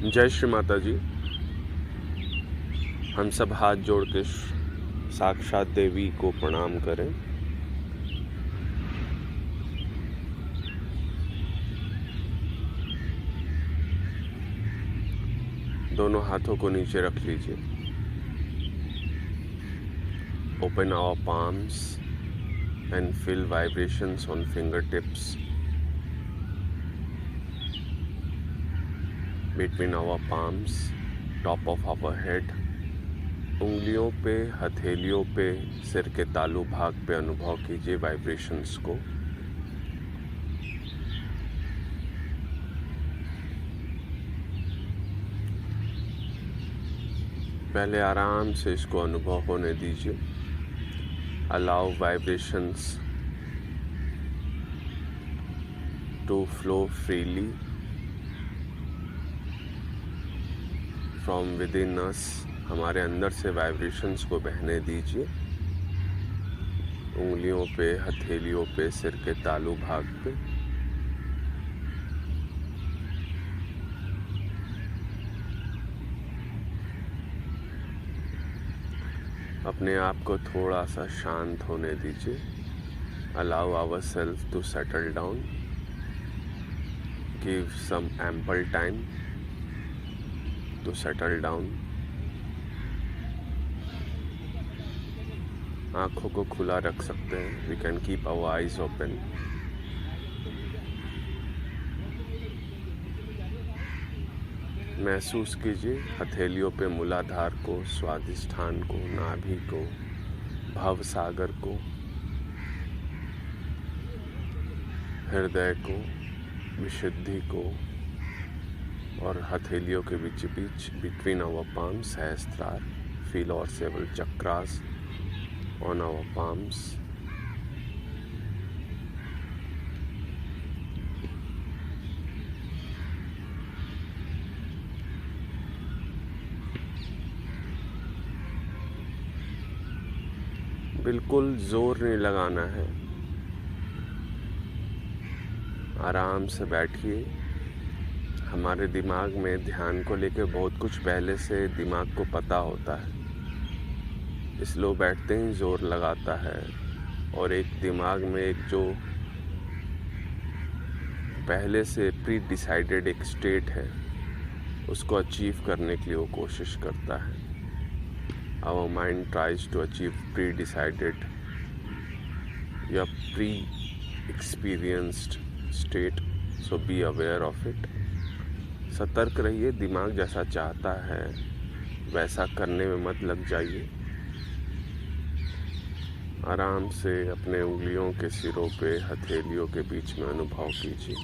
जय श्री माता जी। हम सब हाथ जोड़ के साक्षात देवी को प्रणाम करें। दोनों हाथों को नीचे रख लीजिए। Open our palms and feel vibrations on fingertips between our palms, top of our head। उंगलियों पे, हथेलियों पे, सिर के तालू भाग पे अनुभव कीजिए वाइब्रेशंस को। पहले आराम से इसको अनुभव होने दीजिए। Allow vibrations to flow freely from within us. हमारे अंदर से वाइब्रेशंस को बहने दीजिए। उंगलियों पे, हथेलियों पे, सिर के तालू भाग पे। अपने आप को थोड़ा सा शांत होने दीजिए। Allow our self to settle down. Give some ample time to settle down. आँखों को खुला रख सकते हैं। We can keep our eyes open. महसूस कीजिए हथेलियों पे मूलाधार को, स्वादिष्ठान को, नाभि को, भव सागर को, हृदय को, विशुद्धि को, और हथेलियों के बीच बिटवीन आवर palms सहस्त्रार। फील और सेवल चक्रास on our palms। बिल्कुल जोर नहीं लगाना है। आराम से बैठिए। हमारे दिमाग में ध्यान को लेकर बहुत कुछ पहले से दिमाग को पता होता है, इसलिए बैठते ही जोर लगाता है। और एक दिमाग में एक जो पहले से प्री डिसाइडेड एक स्टेट है, उसको अचीव करने के लिए वो कोशिश करता है। Our mind tries to achieve pre decided या pre experienced state. So be aware of it. सतर्क रहिए। दिमाग जैसा चाहता है वैसा करने में मत लग जाइए। आराम से अपने उंगलियों के सिरों पे, हथेलियों के बीच में अनुभव कीजिए।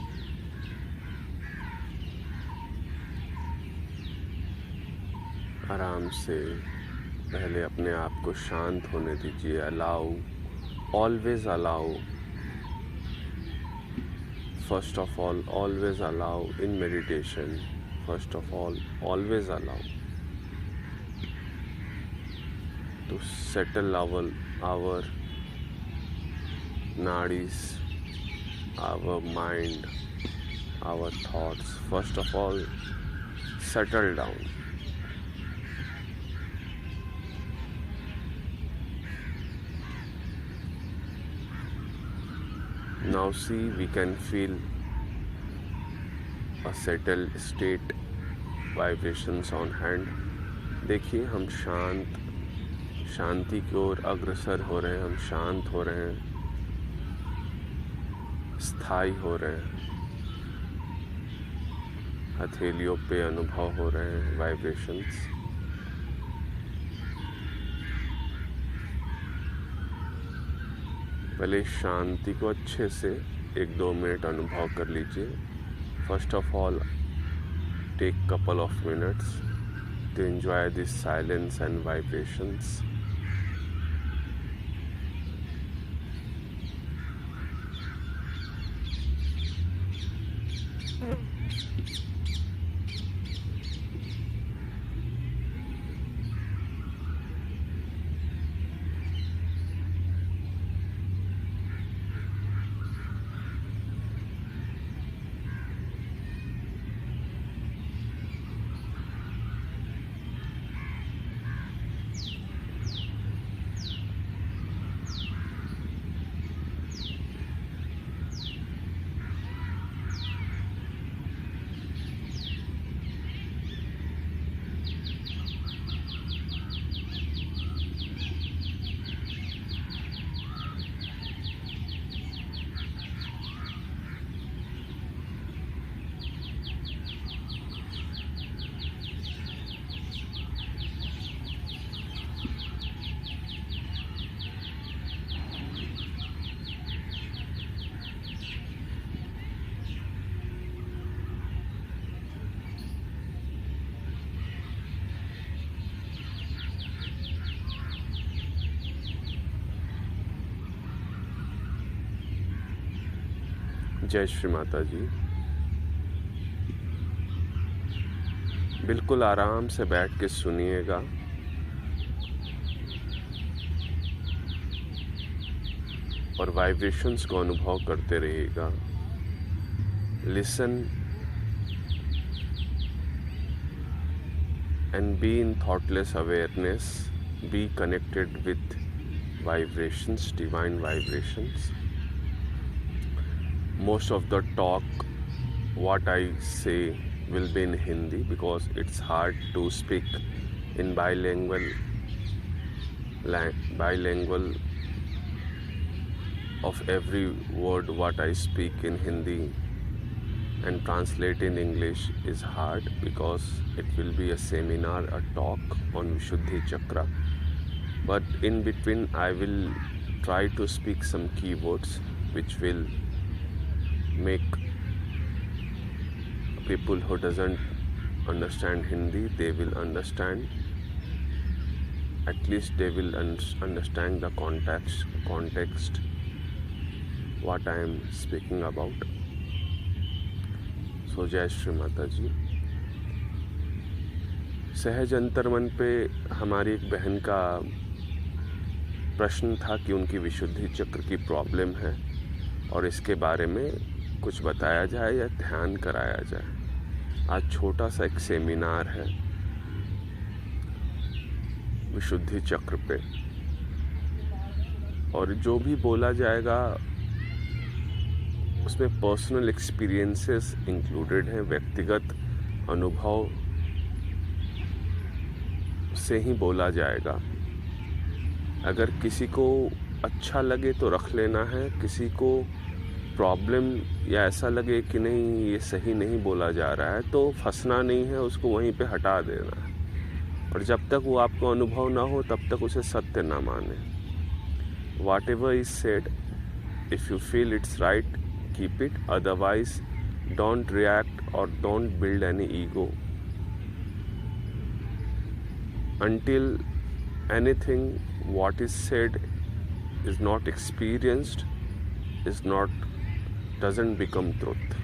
आराम से पहले अपने आप को शांत होने दीजिए। Allow, always allow. First of all, always allow in meditation. First of all, always allow to settle our nadis, our mind, our thoughts. First of all, settle down. Now see, we can feel a settled state, vibrations on hand। देखिए हम शांति की ओर अग्रसर हो रहे हैं। हम शांत हो रहे हैं, स्थायी हो रहे हैं। हथेलियों पे अनुभव हो रहे हैं वाइब्रेशंस। पहले शांति को अच्छे से 1-2 मिनट अनुभव कर लीजिए। First of all, take couple of minutes to enjoy this silence and vibrations। जय श्री माता जी। बिल्कुल आराम से बैठ के सुनिएगा। और वाइब्रेशंस को अनुभव करते रहिएगा। Listen and be in thoughtless awareness, B connected with vibrations, divine vibrations. Most of the talk, what I say, will be in Hindi because it's hard to speak in bilingual of every word what I speak in Hindi and translate in English is hard because it will be a seminar, a talk on Vishuddhi Chakra. But in between I will try to speak some keywords which will make people who doesn't understand Hindi, they will understand. At least they will understand the context what I am speaking about. So जय श्री माता जी। सहज अंतर्मन पे हमारी एक बहन का प्रश्न था कि उनकी विशुद्धि चक्र की प्रॉब्लम है और इसके बारे में कुछ बताया जाए या ध्यान कराया जाए। आज छोटा सा एक सेमिनार है विशुद्धि चक्र पे, और जो भी बोला जाएगा उसमें पर्सनल एक्सपीरियंसेस इंक्लूडेड हैं, व्यक्तिगत अनुभव से ही बोला जाएगा। अगर किसी को अच्छा लगे तो रख लेना है, किसी को प्रॉब्लम या ऐसा लगे कि नहीं ये सही नहीं बोला जा रहा है तो फंसना नहीं है, उसको वहीं पे हटा देना है। और जब तक वो आपको अनुभव ना हो तब तक उसे सत्य ना माने। Whatever is said, if you feel it's right keep it, otherwise don't react और don't build any ego until anything what is said is not experienced, doesn't become truth.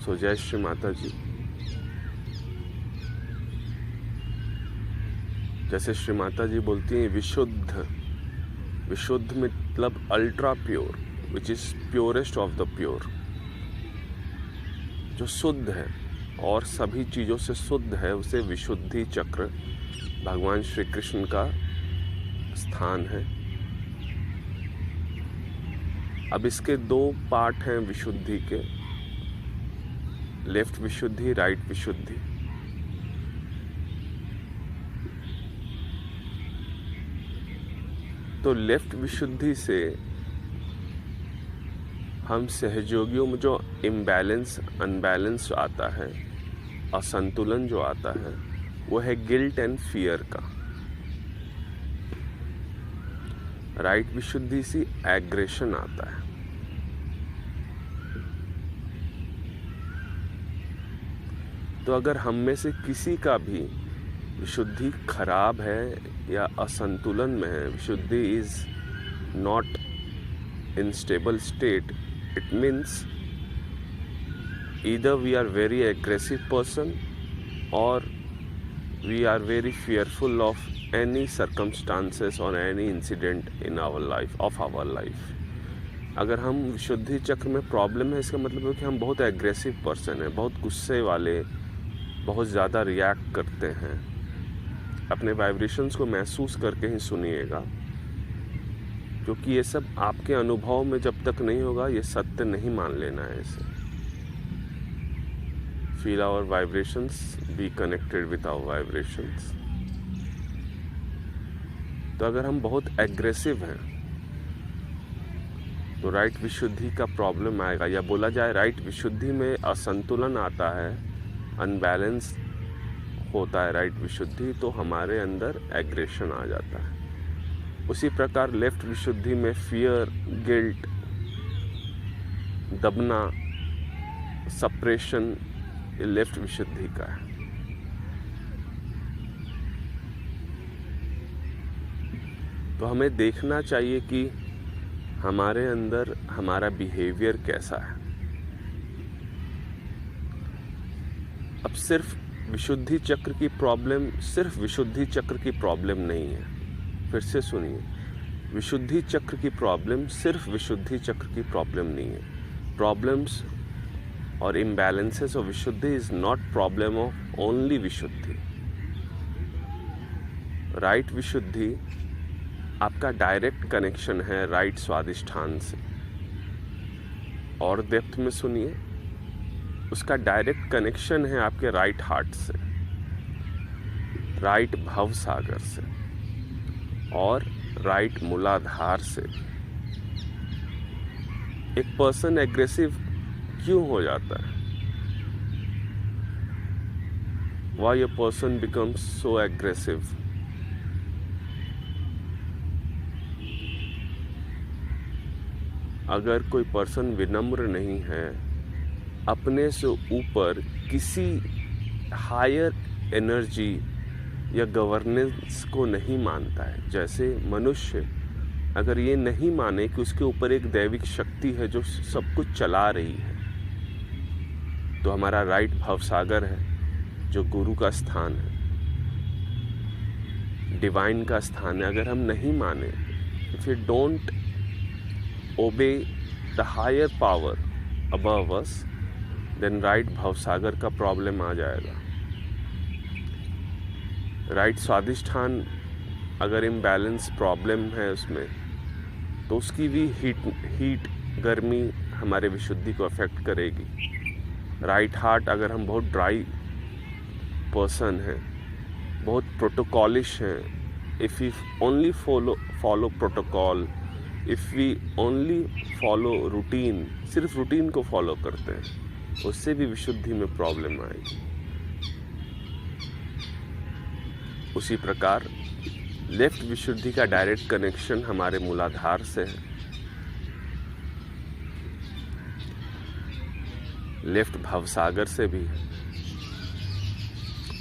So जय श्री माता जी। जैसे श्री माता जी बोलती हैं विशुद्ध, विशुद्ध मतलब ultra pure, which is purest of the pure, जो शुद्ध है और सभी चीज़ों से शुद्ध है, उसे विशुद्धि चक्र भगवान श्री कृष्ण का स्थान है। अब इसके दो पार्ट हैं विशुद्धि के, लेफ्ट विशुद्धि, राइट विशुद्धि। तो लेफ्ट विशुद्धि से हम सहयोगियों में जो इम्बैलेंस, अनबैलेंस आता है, असंतुलन जो आता है, वो है गिल्ट एंड फियर का। राइट विशुद्धि से एग्रेशन आता है। तो अगर हम में से किसी का भी विशुद्धि खराब है या असंतुलन में है, Vishuddhi is not in stable state, it means either we are very aggressive person or we are very fearful of any circumstances or any incident in our life, of our life. अगर हम विशुद्धि चक्र में प्रॉब्लम है, इसका मतलब है कि हम बहुत एग्रेसिव पर्सन हैं, बहुत गुस्से वाले, बहुत ज़्यादा रिएक्ट करते हैं। अपने वाइब्रेशंस को महसूस करके ही सुनिएगा, क्योंकि ये सब आपके अनुभव में जब तक नहीं होगा ये सत्य नहीं मान लेना है इसे। Feel our vibrations, be connected with our vibrations. तो अगर हम बहुत एग्रेसिव हैं तो राइट विशुद्धि का प्रॉब्लम आएगा, या बोला जाए राइट विशुद्धि में असंतुलन आता है, अनबैलेंस होता है राइट विशुद्धि, तो हमारे अंदर एग्रेशन आ जाता है। उसी प्रकार लेफ्ट विशुद्धि में फियर, गिल्ट, दबना, सप्रेशन, ये लेफ्ट विशुद्धि का है। तो हमें देखना चाहिए कि हमारे अंदर हमारा बिहेवियर कैसा है। अब सिर्फ विशुद्धि चक्र की प्रॉब्लम सिर्फ विशुद्धि चक्र की प्रॉब्लम नहीं है। फिर से सुनिए, विशुद्धि चक्र की प्रॉब्लम सिर्फ विशुद्धि चक्र की प्रॉब्लम नहीं है। प्रॉब्लम्स और imbalances of Vishuddhi is not problem of only Vishuddhi. Right Vishuddhi आपका डायरेक्ट कनेक्शन है राइट स्वादिष्ठान से। और डेप्थ में सुनिए, उसका डायरेक्ट कनेक्शन है आपके राइट हार्ट से, राइट भव सागर से और राइट मूलाधार से। एक पर्सन एग्रेसिव क्यों हो जाता है? Why a person becomes so aggressive? अगर कोई पर्सन विनम्र नहीं है, अपने से ऊपर किसी हायर एनर्जी या गवर्नेंस को नहीं मानता है, जैसे मनुष्य अगर ये नहीं माने कि उसके ऊपर एक दैविक शक्ति है जो सब कुछ चला रही है, तो हमारा राइट भवसागर है जो गुरु का स्थान है, डिवाइन का स्थान है, अगर हम नहीं माने, if you don't obey the higher power above us, then right भवसागर का प्रॉब्लम आ जाएगा। राइट स्वादिष्ठान अगर इम्बैलेंस प्रॉब्लम है उसमें, तो उसकी भी हीट गर्मी हमारे विशुद्धि को अफेक्ट करेगी। राइट हार्ट अगर हम बहुत ड्राई पर्सन हैं, बहुत प्रोटोकॉलिश हैं, if we only follow protocol, if we only follow routine, सिर्फ रूटीन को फॉलो करते हैं, उससे भी विशुद्धि में प्रॉब्लम आएगी। उसी प्रकार लेफ्ट विशुद्धि का डायरेक्ट कनेक्शन हमारे मूलाधार से है। लेफ्ट भवसागर से भी है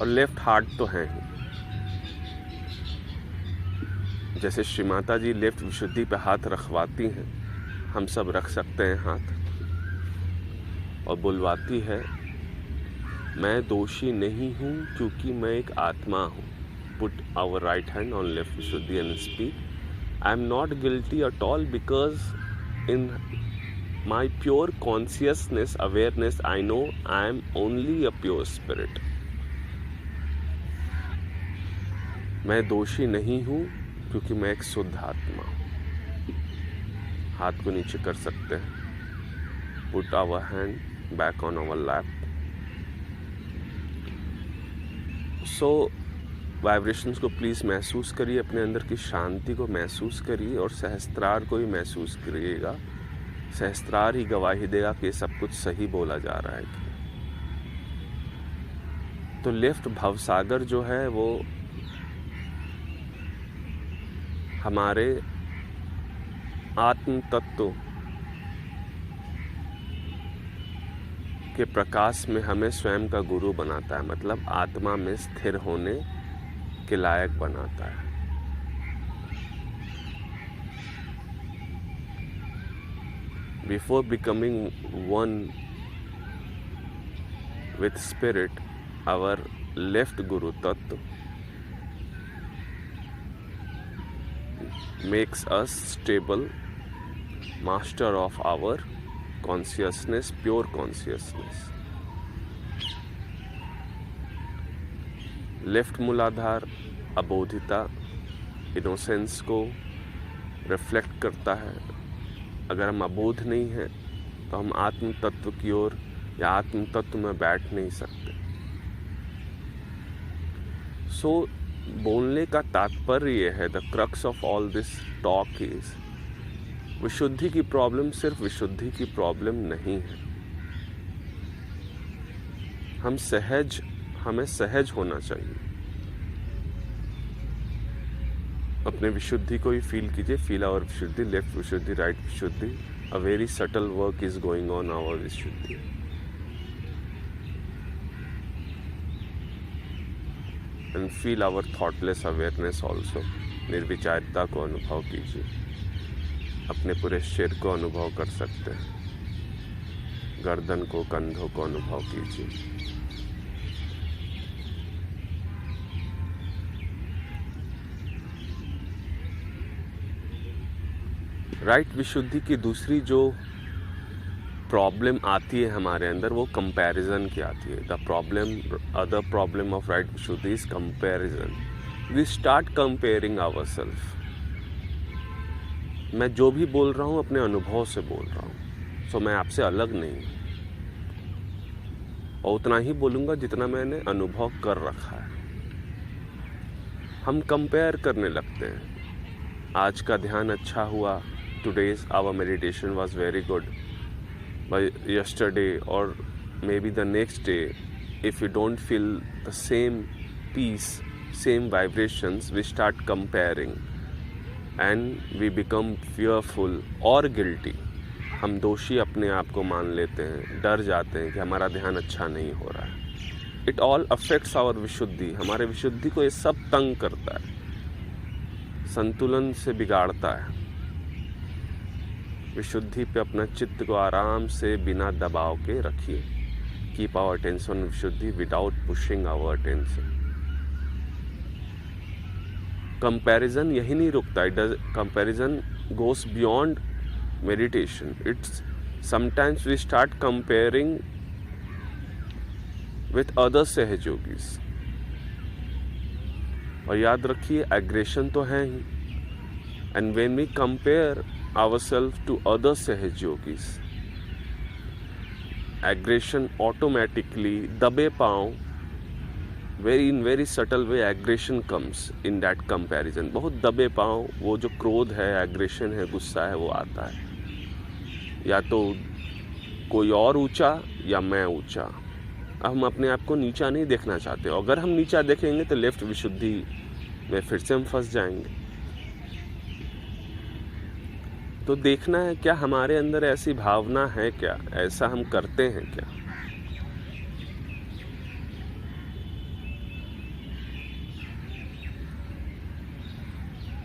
और लेफ्ट हार्ट तो है ही। जैसे श्री माता जी लेफ्ट विशुद्धि पे हाथ रखवाती हैं, हम सब रख सकते हैं हाथ, और बुलवाती है, मैं दोषी नहीं हूँ क्योंकि मैं एक आत्मा हूँ। Put our right hand on left Vishuddhi and speak, I am not guilty at all because in my pure consciousness, awareness, I know I am only a pure spirit. मैं दोषी नहीं हूँ क्योंकि मैं एक शुद्ध आत्मा हूँ। हाथ को नीचे कर सकते हैं। Put our hand back on our lap. So vibrations को प्लीज़ महसूस करिए, अपने अंदर की शांति को महसूस करिए और सहस्त्रार को भी महसूस करिएगा। सहस्त्रार ही गवाही देगा कि सब कुछ सही बोला जा रहा है। तो लेफ्ट भवसागर जो है वो हमारे आत्म तत्व के प्रकाश में हमें स्वयं का गुरु बनाता है, मतलब आत्मा में स्थिर होने के लायक बनाता है। Before becoming one with spirit, our left Guru Tattva makes us stable, master of our consciousness, pure consciousness. Left मूलाधार अबोधिता, इनोसेंस को रिफ्लेक्ट करता है। अगर हम अबोध नहीं हैं तो हम आत्म तत्व की ओर या आत्म तत्व में बैठ नहीं सकते। सो बोलने का तात्पर्य है, the crux of all this talk is, Vishuddhi की प्रॉब्लम सिर्फ विशुद्धि की प्रॉब्लम नहीं है। हमें सहज होना चाहिए। अपने विशुद्धि को ही फील कीजिए। Feel our Vishuddhi, left Vishuddhi, right Vishuddhi. A very subtle work is going on our Vishuddhi. And feel our thoughtless awareness also. निर्विचारिता को अनुभव कीजिए। अपने पूरे सिर को अनुभव कर सकते हैं, गर्दन को, कंधों को अनुभव कीजिए। राइट विशुद्धि की दूसरी जो प्रॉब्लम आती है हमारे अंदर, वो कंपैरिजन की आती है। Other problem of right Vishuddhi is comparison. We start comparing ourselves. मैं जो भी बोल रहा हूँ अपने अनुभव से बोल रहा हूँ, सो मैं आपसे अलग नहीं हूँ, और उतना ही बोलूँगा जितना मैंने अनुभव कर रखा है। हम कंपेयर करने लगते हैं। आज का ध्यान अच्छा हुआ, today's our meditation was very good, but yesterday or maybe the next day, if we don't feel the same peace, same vibrations, we start comparing and we become fearful or guilty. हम दोषी अपने आप को मान लेते हैं, डर जाते हैं कि हमारा ध्यान अच्छा नहीं हो रहा है। It all affects our Vishuddhi. हमारे विशुद्धि को ये सब तंग करता है, संतुलन से बिगाड़ता है। विशुद्धि पे अपना चित्त को आराम से बिना दबाव के रखिए। Keep our attention Vishuddhi without pushing our attention. Comparison यही नहीं रुकता। Comparison goes beyond meditation. It's sometimes we start comparing with other सहयोगीज। और याद रखिए, एग्रेशन तो है ही, and when we compare ourselves to other सहयोगीज, aggression automatically, दबे पाँव, in very subtle way aggression comes in that comparison। बहुत दबे पाँव वो जो क्रोध है, एग्रेशन है, गुस्सा है, वो आता है। या तो कोई और ऊंचा या मैं ऊंचा। हम अपने आप को नीचा नहीं देखना चाहते। अगर हम नीचा देखेंगे तो लेफ्ट विशुद्धि में फिर से हम फंस जाएंगे। तो देखना है क्या हमारे अंदर ऐसी भावना है, क्या ऐसा हम करते हैं क्या।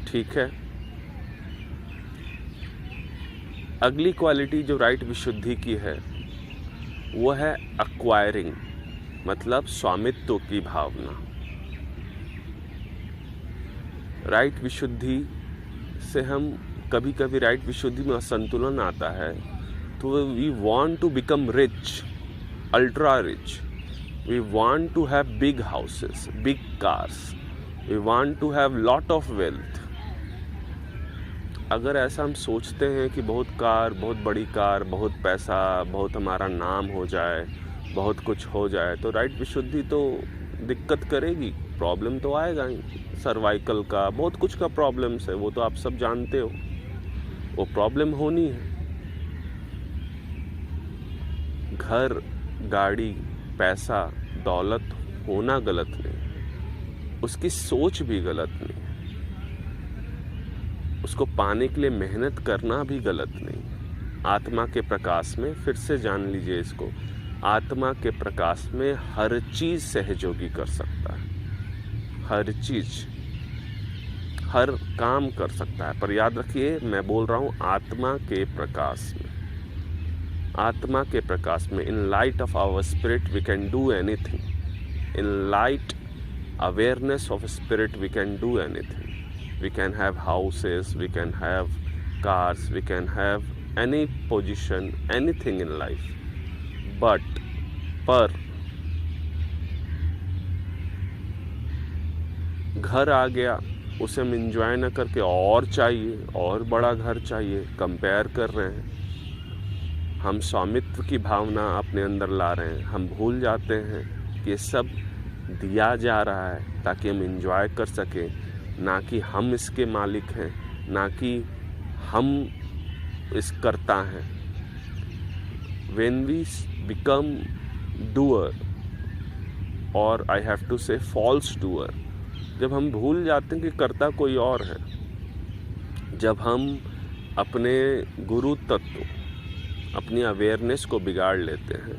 ठीक है। अगली क्वालिटी जो राइट विशुद्धि की है वो है एक्वायरिंग, मतलब स्वामित्व की भावना। राइट विशुद्धि से हम कभी कभी राइट विशुद्धि में असंतुलन आता है, तो we want to become rich, ultra rich. We want to have big houses, big cars, we want to have lot of wealth. अगर ऐसा हम सोचते हैं कि बहुत कार, बहुत बड़ी कार, बहुत पैसा, बहुत हमारा नाम हो जाए, बहुत कुछ हो जाए, तो राइट विशुद्धि तो दिक्कत करेगी, प्रॉब्लम तो आएगा ही। सर्वाइकल का, बहुत कुछ का प्रॉब्लम्स है, वो तो आप सब जानते हो, वो प्रॉब्लम होनी है। घर, गाड़ी, पैसा, दौलत होना गलत नहीं, उसकी सोच भी गलत नहीं, उसको पाने के लिए मेहनत करना भी गलत नहीं। आत्मा के प्रकाश में, फिर से जान लीजिए इसको, आत्मा के प्रकाश में हर चीज सहयोगी कर सकता है, हर चीज, हर काम कर सकता है। पर याद रखिए, मैं बोल रहा हूँ आत्मा के प्रकाश में। आत्मा के प्रकाश में, in light of our spirit we can do anything. In light awareness of spirit we can do anything. We can have houses, we can have cars, we can have any position, anything in life. पर घर आ गया, उसे हम enjoy न करके और चाहिए, और बड़ा घर चाहिए, कंपेयर कर रहे हैं। हम स्वामित्व की भावना अपने अंदर ला रहे हैं। हम भूल जाते हैं कि ये सब दिया जा रहा है ताकि हम इंजॉय कर सकें, ना कि हम इसके मालिक हैं, ना कि हम इस करता हैं। When we become doer, और I have to say false doer, जब हम भूल जाते हैं कि करता कोई और है, जब हम अपने गुरु तत्व, अपनी अवेयरनेस को बिगाड़ लेते हैं।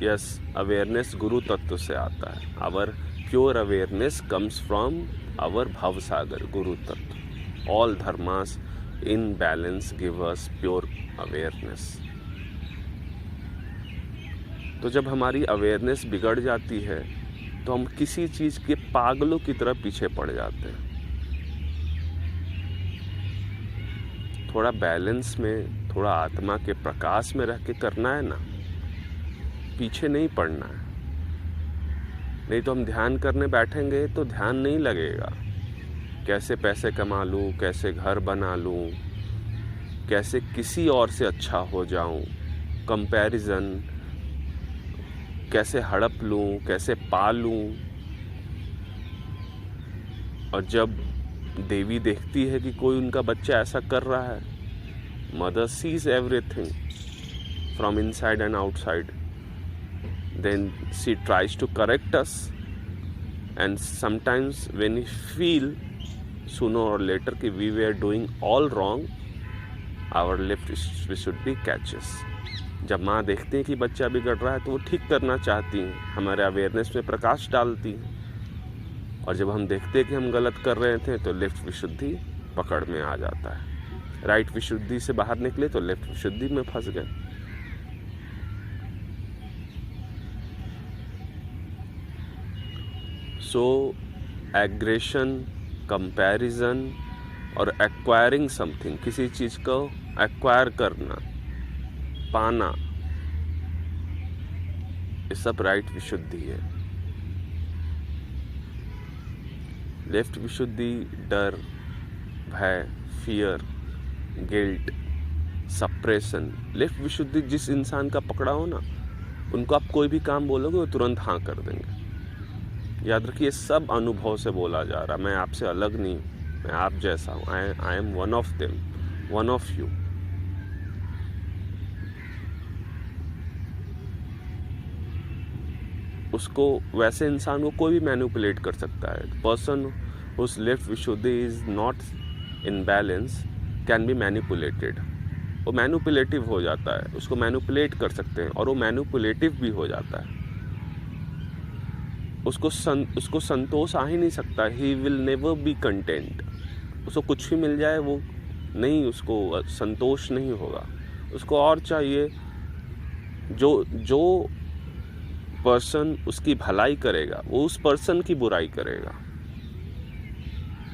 यस, अवेयरनेस गुरु तत्व से आता है। Our pure awareness comes from our bhavsagar, guru tattva. All dharmas, in balance give us pure awareness. तो जब हमारी अवेयरनेस बिगड़ जाती है तो हम किसी चीज़ के पागलों की तरह पीछे पड़ जाते हैं। थोड़ा बैलेंस में, थोड़ा आत्मा के प्रकाश में रह के करना है ना, पीछे नहीं पड़ना है। नहीं तो हम ध्यान करने बैठेंगे तो ध्यान नहीं लगेगा। कैसे पैसे कमा लूँ, कैसे घर बना लूँ, कैसे किसी और से अच्छा हो जाऊँ, कंपैरिजन, कैसे हड़प लूँ, कैसे पा लूँ। और जब देवी देखती है कि कोई उनका बच्चा ऐसा कर रहा है, mother sees everything from inside and outside, then she tries to correct us. And sometimes when we feel sooner or later कि we were doing all wrong, our left Vishuddhi catches। जब माँ देखती हैं कि बच्चा बिगड़ रहा है तो वो ठीक करना चाहती हैं, हमारे अवेयरनेस में प्रकाश डालती हैं। और जब हम देखते हैं कि हम गलत कर रहे थे तो लेफ्ट विशुद्धि पकड़ में आ जाता है। राइट विशुद्धि से बाहर निकले तो लेफ्ट विशुद्धि में फंस गए। सो एग्रेशन, कंपैरिजन और एक्वायरिंग समथिंग, किसी चीज़ को एक्वायर करना, पाना, ये सब राइट विशुद्धि है। लेफ्ट विशुद्धि डर, भय, फियर, गिल्ट, सप्रेशन। लेफ्ट विशुद्धि जिस इंसान का पकड़ा हो ना, उनको आप कोई भी काम बोलोगे वो तुरंत हाँ कर देंगे। याद रखिए, सब अनुभव से बोला जा रहा। मैं आपसे अलग नहीं, मैं आप जैसा हूँ। I am one of them, one of you. उसको, वैसे इंसान को कोई भी मैनिपुलेट कर सकता है। Person whose left Vishuddhi is not in balance can be manipulated. वो मैनिपुलेटिव हो जाता है, उसको मैनिपुलेट कर सकते हैं और वो मैनिपुलेटिव भी हो जाता है। उसको संतोष आ ही नहीं सकता। He will never be content. उसको कुछ भी मिल जाए वो नहीं, उसको संतोष नहीं होगा। उसको और चाहिए। जो पर्सन उसकी भलाई करेगा वो उस पर्सन की बुराई करेगा।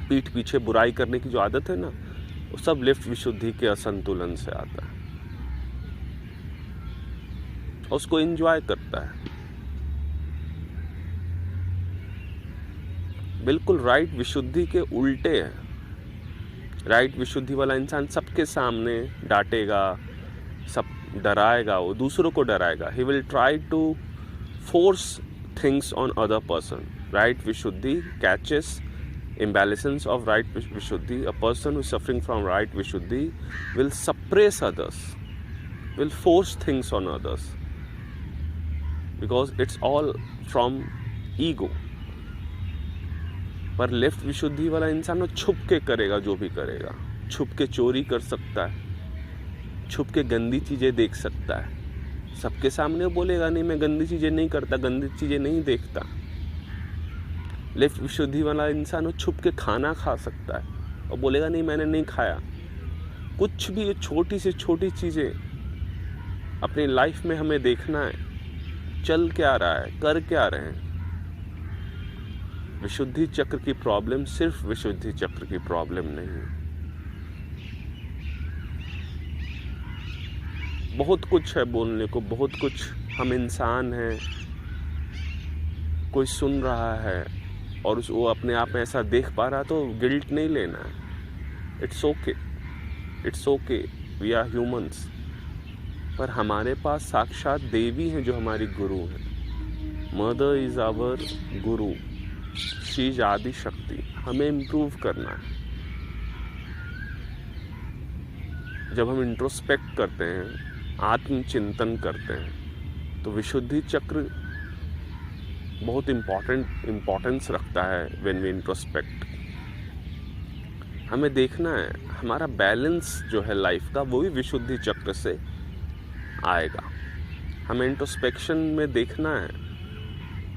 पीठ पीछे बुराई करने की जो आदत है ना, वो सब लेफ्ट विशुद्धि के असंतुलन से आता है। उसको एंजॉय करता है। बिल्कुल राइट विशुद्धि के उल्टे है। राइट विशुद्धि वाला इंसान सबके सामने डांटेगा, सब डराएगा, वो दूसरों को डराएगा। He will try to force things on other person. Right Vishuddhi catches imbalances of right vishuddhi. A person who is suffering from right vishuddhi will suppress others, will force things on others, because it's all from ego. पर left विशुद्धि वाला इंसान वो छुप के करेगा, जो भी करेगा। छुप के चोरी कर सकता है, छुप के गंदी चीज़ें देख सकता है। सबके सामने वो बोलेगा नहीं, मैं गंदी चीज़ें नहीं करता, गंदी चीज़ें नहीं देखता। लेफ्ट विशुद्धि वाला इंसान वो छुप के खाना खा सकता है और बोलेगा नहीं, मैंने नहीं खाया। कुछ भी छोटी से छोटी चीज़ें अपनी लाइफ में हमें देखना है, चल क्या रहा है, कर क्या रहे हैं। विशुद्धि चक्र की प्रॉब्लम सिर्फ विशुद्धि चक्र की प्रॉब्लम नहीं। बहुत कुछ है बोलने को, बहुत कुछ। हम इंसान हैं, कोई सुन रहा है और वो अपने आप में ऐसा देख पा रहा, तो गिल्ट नहीं लेना है। It's okay, it's okay, we are humans. पर हमारे पास साक्षात देवी हैं जो हमारी गुरु हैं। Mother is our Guru, she is आदि शक्ति। हमें इम्प्रूव करना है। जब हम इंट्रोस्पेक्ट करते हैं, आत्मचिंतन करते हैं, तो विशुद्धि चक्र बहुत इम्पोर्टेंस रखता है। व्हेन वी इंट्रोस्पेक्ट, हमें देखना है हमारा बैलेंस जो है लाइफ का, वो भी विशुद्धि चक्र से आएगा। हमें इंट्रोस्पेक्शन में देखना है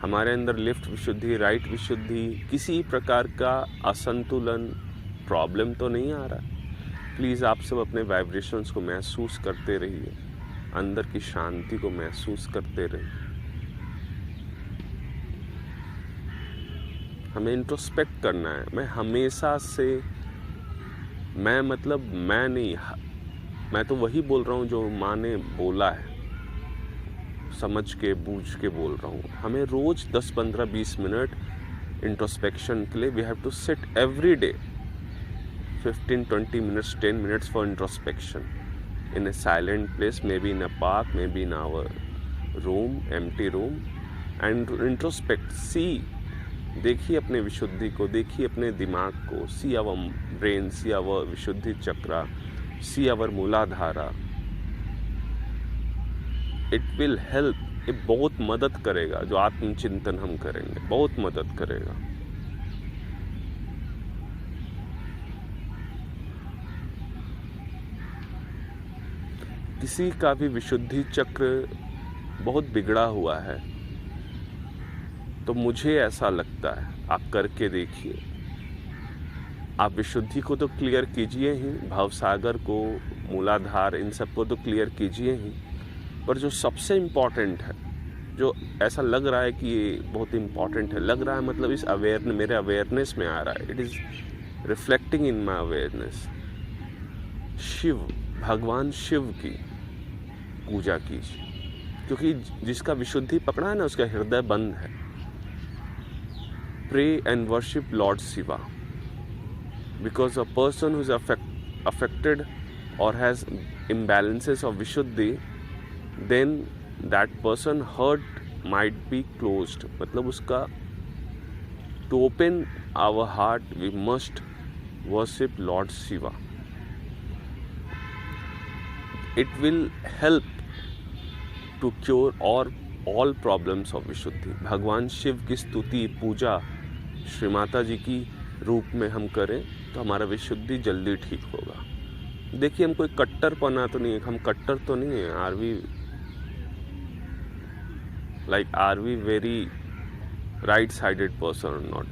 हमारे अंदर लेफ्ट विशुद्धि, राइट विशुद्धि, किसी प्रकार का असंतुलन, प्रॉब्लम तो नहीं आ रहा। प्लीज़ आप सब अपने वाइब्रेशंस को महसूस करते रहिए, अंदर की शांति को महसूस करते रहिए। हमें इंट्रोस्पेक्ट करना है। मैं हमेशा से मैं नहीं, मैं तो वही बोल रहा हूँ जो माँ ने बोला है, समझ के बूझ के बोल रहा हूँ। हमें रोज़ 10, 15, 20 मिनट इंट्रोस्पेक्शन के लिए we have to sit every day 15, 20 minutes, 10 minutes for introspection in a silent place, maybe in a park, maybe in our room, empty room, and introspect, see, देखिए अपने विशुद्धि को, देखिए अपने दिमाग को, see our brain, see our Vishuddhi chakra, see our मूलाधारा. It will help. ये बहुत मदद करेगा जो आत्मचिंतन हम करेंगे, बहुत मदद करेगा. किसी का भी विशुद्धि चक्र बहुत बिगड़ा हुआ है तो मुझे ऐसा लगता है, आप करके देखिए. आप विशुद्धि को तो क्लियर कीजिए ही, भावसागर को, मूलाधार, इन सब को तो क्लियर कीजिए ही, पर जो सबसे इम्पॉर्टेंट है, जो ऐसा लग रहा है कि ये बहुत इम्पॉर्टेंट है, लग रहा है मतलब इस मेरे अवेयरनेस में आ रहा है, it is reflecting in my awareness. Shiv, भगवान शिव की पूजा कीजिए, क्योंकि जिसका विशुद्धि पकड़ा है ना, उसका हृदय बंद है. Pray and worship lord Shiva, because a person who is affected or has imbalances of vishuddhi, then that person heart might be closed. मतलब उसका, to open our heart we must worship Lord Shiva. It will help to cure all problems of विशुद्धि. भगवान शिव की स्तुति, पूजा श्री माता जी की रूप में हम करें तो हमारा विशुद्धि जल्दी ठीक होगा. देखिए, हम कोई कट्टरपना तो नहीं है, हम कट्टर तो नहीं है. Are we very right sided person और नॉट.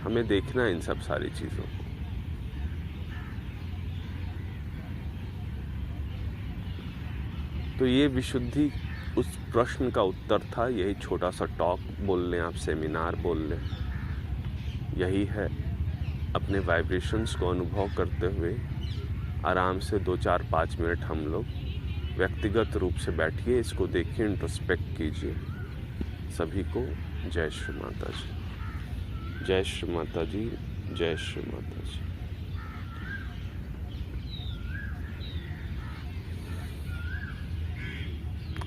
हमें देखना है इन सब सारी चीज़ों को. तो ये विशुद्धि उस प्रश्न का उत्तर था. यही छोटा सा टॉक बोल लें, आप सेमिनार बोल लें, यही है. अपने वाइब्रेशंस को अनुभव करते हुए आराम से 2, 4, 5 मिनट हम लोग व्यक्तिगत रूप से बैठिए, इसको देखिए, इंट्रोस्पेक्ट कीजिए. सभी को जय श्री माता जी, जय श्री माता जी, जय श्री माता जी.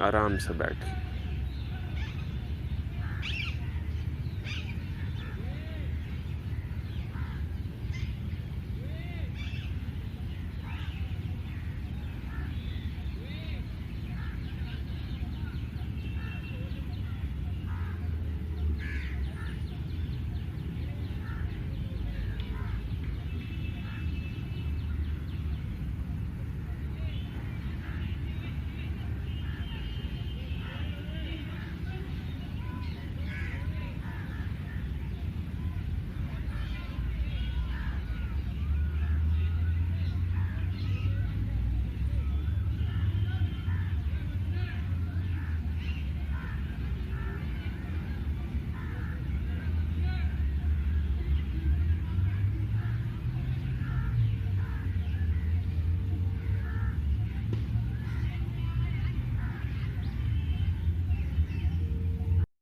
आराम से बैठिए.